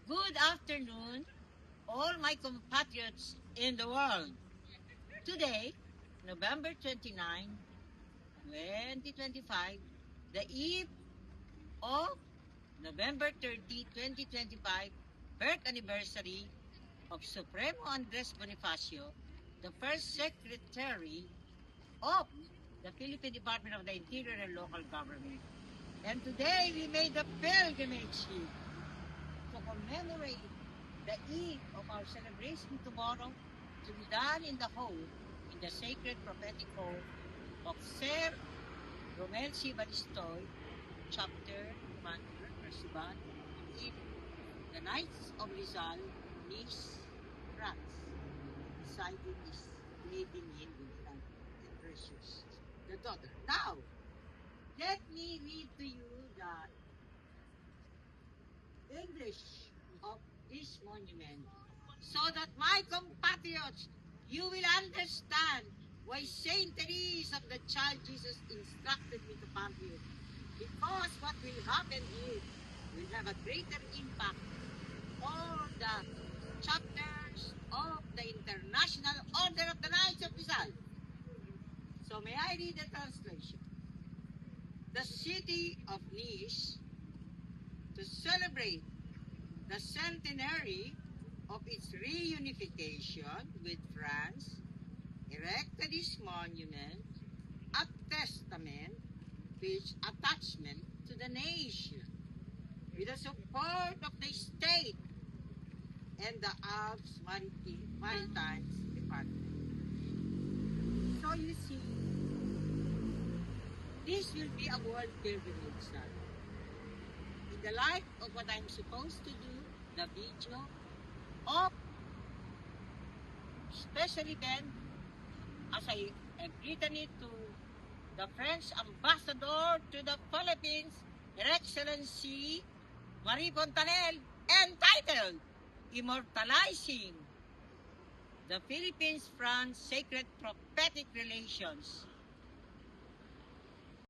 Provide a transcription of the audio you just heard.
Good afternoon, all my compatriots in the world. Today, November 29, 2025, the eve of November 30, 2025, birth anniversary of Supremo Andres Bonifacio, the first Secretary of the Philippine Department of the Interior and Local Government. And today we made a pilgrimage here to commemorate the eve of our celebration tomorrow to be done in the home, in the sacred prophetic home of Sir Romel C. Balistoy, Chapter Commander, Percival, in the Knights of Rizal, Nice, France. Deciding is lady in Vigilant and Precious, the daughter. Now, let me read to you the English of this monument so that my compatriots, you will understand why Saint Therese of the Child Jesus instructed me to come here. Because what will happen here will have a greater impact on the chapters of the International Order of the Knights of Rizal. So may I read the translation? The city of Nice, to celebrate the centenary of its reunification with France, erected this monument, a testament to its attachment to the nation, with the support of the state and the Alps Maritime Department. So you see, this will be a world pilgrimage now. In the light of what I'm supposed to do, the video of, especially then, as I have written it to the French Ambassador to the Philippines, Her Excellency Marie Fontanelle, entitled Immortalizing the Philippines-France Sacred Prophetic Relations